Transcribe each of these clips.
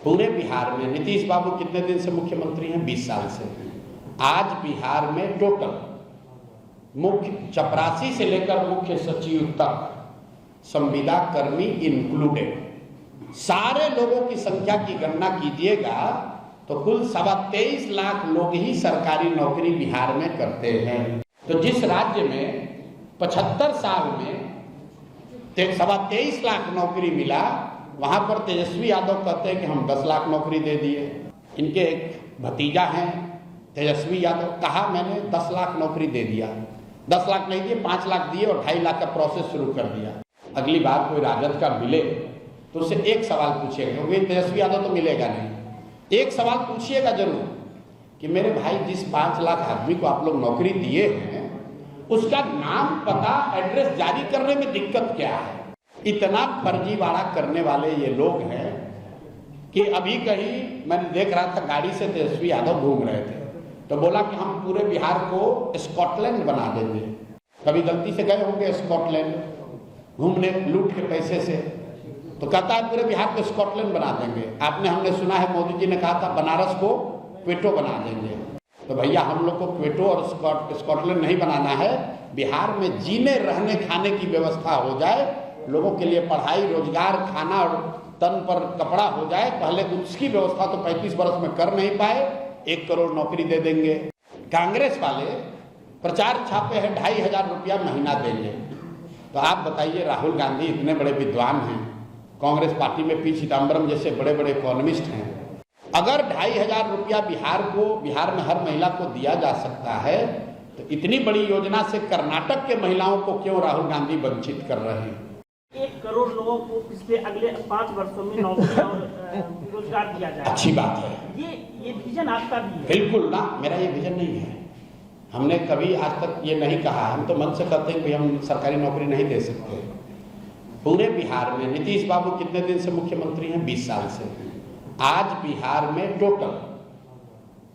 पूरे बिहार में नीतीश बाबू कितने दिन से मुख्यमंत्री हैं? 20 साल से। आज बिहार में टोटल मुख्य चपरासी से लेकर मुख्य सचिव तक, संविदा कर्मी इंक्लूडेड, सारे लोगों की संख्या की गणना कीजिएगा तो कुल 23.25 लाख लोग ही सरकारी नौकरी बिहार में करते हैं। तो जिस राज्य में 75 साल में 23.25 लाख नौकरी मिला, वहां पर तेजस्वी यादव कहते हैं कि हम 10 लाख नौकरी दे दिए। इनके एक भतीजा हैं तेजस्वी यादव, कहा मैंने 10 लाख नौकरी दे दिया। 10 लाख नहीं दिए, 5 लाख दिए और 2.5 लाख का प्रोसेस शुरू कर दिया। अगली बार कोई राजद का मिले तो उससे एक सवाल पूछिएगा, क्योंकि तेजस्वी यादव तो मिलेगा नहीं। एक सवाल पूछिएगा जरूर कि मेरे भाई जिस 5 लाख आदमी को आप लोग नौकरी दिए हैं, उसका नाम पता एड्रेस जारी करने में दिक्कत क्या है? इतना फर्जीवाड़ा करने वाले ये लोग हैं कि अभी कहीं मैंने देख रहा था, गाड़ी से तेजस्वी यादव घूम रहे थे तो बोला कि हम पूरे बिहार को स्कॉटलैंड बना देंगे। कभी गलती से गए होंगे स्कॉटलैंड घूमने लूट के पैसे से, तो कहता है पूरे बिहार को स्कॉटलैंड बना देंगे। आपने हमने सुना है मोदी जी ने कहा था बनारस को क्वेटो बना देंगे। तो भैया हम लोग को क्वेटो और स्कॉटलैंड नहीं बनाना है, बिहार में जीने रहने खाने की व्यवस्था हो जाए, लोगों के लिए पढ़ाई, रोजगार, खाना और तन पर कपड़ा हो जाए। पहले उसकी व्यवस्था तो 35 वर्ष में कर नहीं पाए, 1 करोड़ नौकरी दे देंगे। कांग्रेस वाले प्रचार छापे हैं 2,500 रुपया महीना देंगे। तो आप बताइए, राहुल गांधी इतने बड़े विद्वान हैं, कांग्रेस पार्टी में पी चिदम्बरम जैसे बड़े बड़े इकोनॉमिस्ट हैं, अगर 2,500 रुपया बिहार में हर महिला को दिया जा सकता है, तो इतनी बड़ी योजना से कर्नाटक के महिलाओं को क्यों राहुल गांधी वंचित कर रहे हैं? 1 करोड़ लोगों को पिछले अगले 5 वर्षों में नौकरी और रोजगार दिया जाए। अच्छी बात है। ये विजन आपका भी है? बिल्कुल ना, मेरा ये विजन नहीं है। हमने कभी आज तक ये नहीं कहा, हम तो मन से कहते हैं कि हम सरकारी नौकरी नहीं दे सकते। पूरे बिहार में नीतीश बाबू कितने दिन से मुख्यमंत्री हैं? 20 साल से। आज बिहार में टोटल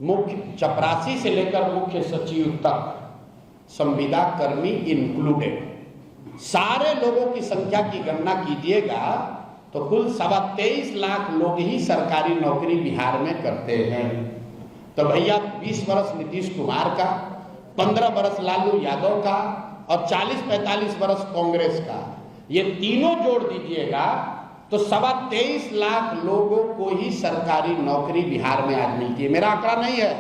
मुख्य चपरासी से लेकर मुख्य सचिव तक, संविदा कर्मी इंक्लूडेड, सारे लोगों की संख्या की गणना कीजिएगा तो कुल 23.25 लाख लोग ही सरकारी नौकरी बिहार में करते हैं। तो भैया 20 वर्ष नीतीश कुमार का, 15 वर्ष लालू यादव का और 40-45 वर्ष कांग्रेस का, ये तीनों जोड़ दीजिएगा तो 23.25 लाख लोगों को ही सरकारी नौकरी बिहार में आज मिलती है। मेरा आंकड़ा नहीं है,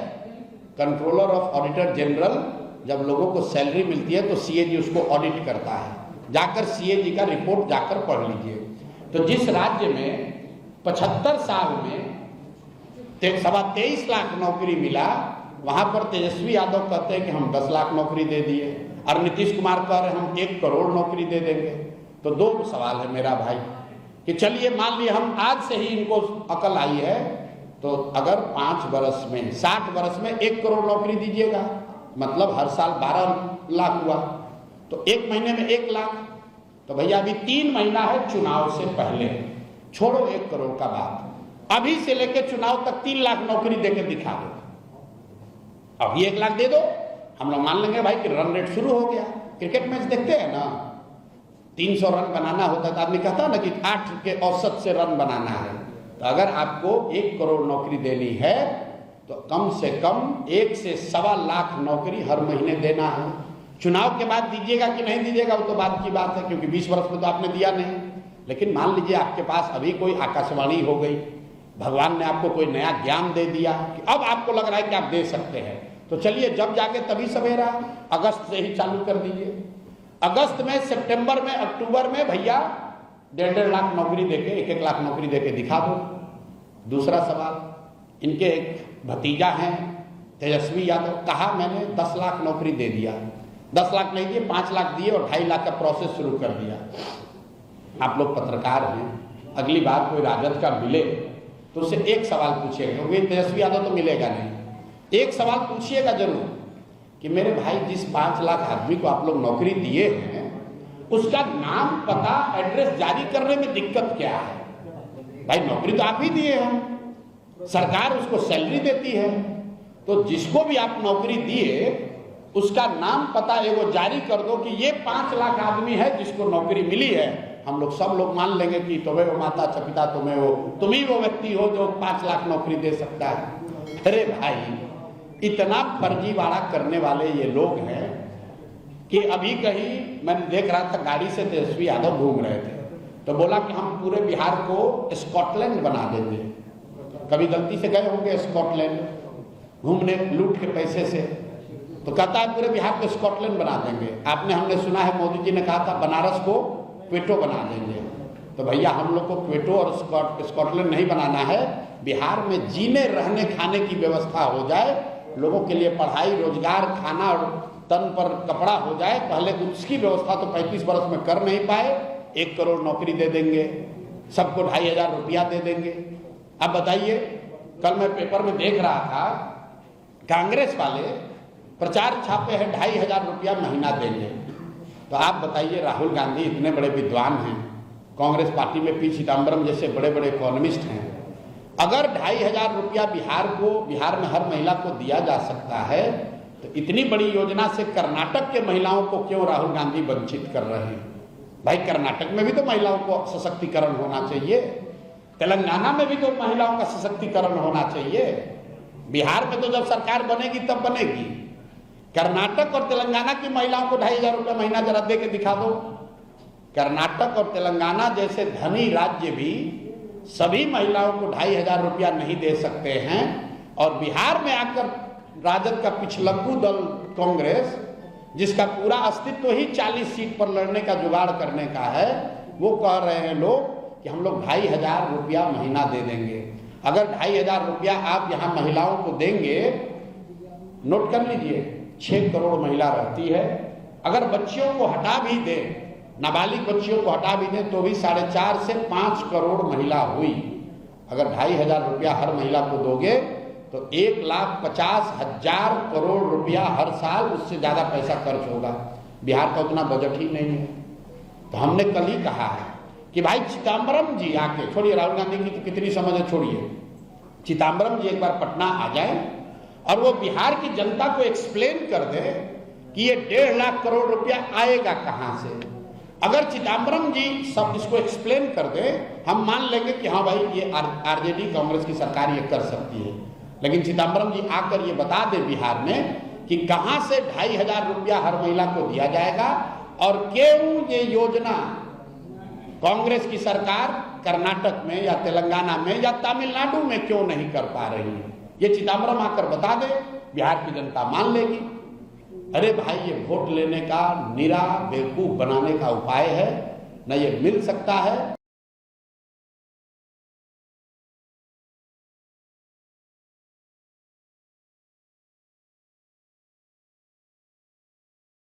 कंट्रोलर ऑफ ऑडिटर जनरल जब लोगों को सैलरी मिलती है तो सीएजी उसको ऑडिट करता है, जाकर सीएजी का रिपोर्ट जाकर पढ़ लीजिए। तो जिस राज्य में 75 साल में 23.25 लाख नौकरी मिला, वहां पर तेजस्वी यादव कहते हैं कि हम 10 लाख नौकरी दे दिए और नीतीश कुमार कह रहे हैं हम 1 करोड़ नौकरी दे देंगे। तो 2 सवाल है मेरा भाई कि चलिए मान लिया हम आज से ही इनको अकल आई है, तो अगर 5 वर्ष में 60 वर्ष में 1 करोड़ नौकरी दीजिएगा, मतलब हर साल 12 लाख हुआ, तो 1 महीने में 1 लाख। तो भैया अभी 3 महीना है चुनाव से पहले, छोड़ो 1 करोड़ का बात, अभी से लेकर चुनाव तक 3 लाख नौकरी देकर दिखा दो। अभी 1 लाख दे दो, हम लोग मान लेंगे भाई कि रन रेट शुरू हो गया। क्रिकेट मैच देखते हैं ना, 300 रन बनाना होता है तो आदमी कहता है ना कि 8 के औसत से रन बनाना है। तो अगर आपको 1 करोड़ नौकरी देनी है तो कम से कम 1 से 1.25 लाख नौकरी हर महीने देना है। चुनाव के बाद दीजिएगा कि नहीं दीजिएगा वो तो बाद की बात है, क्योंकि 20 वर्ष में तो आपने दिया नहीं। लेकिन मान लीजिए आपके पास अभी कोई आकाशवाणी हो गई, भगवान ने आपको कोई नया ज्ञान दे दिया कि अब आपको लग रहा है कि आप दे सकते हैं, तो चलिए जब जाके तभी सवेरा, अगस्त से ही चालू कर दीजिए। अगस्त में, सितंबर में, अक्टूबर में भैया 1.5 लाख नौकरी देके, 1-1 लाख नौकरी देके दिखा दो। दूसरा सवाल, इनके एक भतीजा हैं तेजस्वी यादव, कहा मैंने 10 लाख नौकरी दे दिया। 10 लाख नहीं दिए, 5 लाख दिए और 2.5 लाख का प्रोसेस शुरू कर दिया। आप लोग पत्रकार हैं, अगली बार कोई राजद का मिले तो उससे एक सवाल पूछिएगा, क्योंकि तेजस्वी यादव तो मिलेगा नहीं। एक सवाल पूछिएगा जरूर कि मेरे भाई जिस 5 लाख आदमी को आप लोग नौकरी दिए हैं, उसका नाम पता एड्रेस जारी करने में दिक्कत क्या है? भाई नौकरी तो आप ही दिए हैं, सरकार उसको सैलरी देती है, तो जिसको भी आप नौकरी दिए उसका नाम पता एगो जारी कर दो कि ये 5 लाख आदमी है जिसको नौकरी मिली है, हम लोग सब लोग मान लेंगे कि तुम्हें वो माता च पिता तुम्हें हो, तुम ही वो व्यक्ति हो जो 5 लाख नौकरी दे सकता है। अरे भाई, इतना फर्जीवाड़ा करने वाले ये लोग हैं कि अभी कहीं मैंने देख रहा था, गाड़ी से तेजस्वी यादव घूम रहे थे, तो बोला कि हम पूरे बिहार को स्कॉटलैंड बना देंगे। कभी गलती से गए होंगे स्कॉटलैंड घूमने लूट के पैसे से, तो कहता है पूरे बिहार को स्कॉटलैंड बना देंगे। आपने हमने सुना है मोदी जी ने कहा था बनारस को क्वेटो बना देंगे। तो भैया हम लोग को क्वेटो और स्कॉटलैंड नहीं बनाना है, बिहार में जीने रहने खाने की व्यवस्था हो जाए, लोगों के लिए पढ़ाई रोजगार खाना और तन पर कपड़ा हो जाए। पहले उसकी व्यवस्था तो 35 वर्ष में कर नहीं पाए। 1 करोड़ नौकरी दे देंगे, सबको 2500 रुपया दे देंगे। अब बताइए, कल मैं पेपर में देख रहा था, कांग्रेस वाले प्रचार छापे हैं 2500 रुपया महीना देंगे। तो आप बताइए, राहुल गांधी इतने बड़े विद्वान हैं, कांग्रेस पार्टी में पी चिदम्बरम जैसे बड़े बड़े इकोनॉमिस्ट हैं, अगर 2500 रुपया बिहार में हर महिला को दिया जा सकता है, तो इतनी बड़ी योजना से कर्नाटक के महिलाओं को क्यों राहुल गांधी वंचित कर रहे हैं? भाई, कर्नाटक में भी तो महिलाओं को सशक्तिकरण होना चाहिए, तेलंगाना में भी तो महिलाओं का सशक्तिकरण होना चाहिए। बिहार में तो जब सरकार बनेगी तब बनेगी। कर्नाटक और तेलंगाना की महिलाओं को 2500 रुपया महीना जरा दे के दिखा दो। कर्नाटक और तेलंगाना जैसे धनी राज्य भी सभी महिलाओं को 2500 रुपया नहीं दे सकते हैं, और बिहार में आकर राजद का पिछलग्गू दल कांग्रेस, जिसका पूरा अस्तित्व ही 40 सीट पर लड़ने का जुगाड़ करने का है, वो कह रहे हैं लोग कि हम लोग 2500 रुपया महीना दे देंगे। अगर 2500 रुपया आप यहाँ महिलाओं को देंगे, नोट कर लीजिए, 6 करोड़ महिला रहती है। अगर बच्चियों को हटा भी दें, नाबालिग बच्चियों को हटा भी दें, तो भी 4.5 से 5 करोड़ महिला हुई। अगर 2500 रुपया हर महिला को दोगे तो 1,50,000 करोड़ रुपया हर साल, उससे ज़्यादा पैसा खर्च होगा। बिहार का उतना बजट ही नहीं है। तो हमने कल ही कहा है कि भाई चिदम्बरम जी आके, छोड़िए राहुल गांधी की तो कितनी समझ है, छोड़िए, चिदम्बरम जी एक बार पटना आ जाए और वो बिहार की जनता को एक्सप्लेन कर दे कि ये 1.5 लाख करोड़ रुपया आएगा कहाँ से। अगर चिदम्बरम जी सब इसको एक्सप्लेन कर दे, हम मान लेंगे कि हाँ भाई ये आरजेडी कांग्रेस की सरकार ये कर सकती है। लेकिन चिदम्बरम जी आकर ये बता दे बिहार में कि कहाँ से 2500 रुपया हर महिला को दिया जाएगा, और क्यों ये योजना कांग्रेस की सरकार कर्नाटक में या तेलंगाना में या तमिलनाडु में क्यों नहीं कर पा रही है। ये चिदम्बरम आकर बता दे, बिहार की जनता मान लेगी। अरे भाई, ये वोट लेने का निरा बेवकूफ बनाने का उपाय है, न ये मिल सकता है।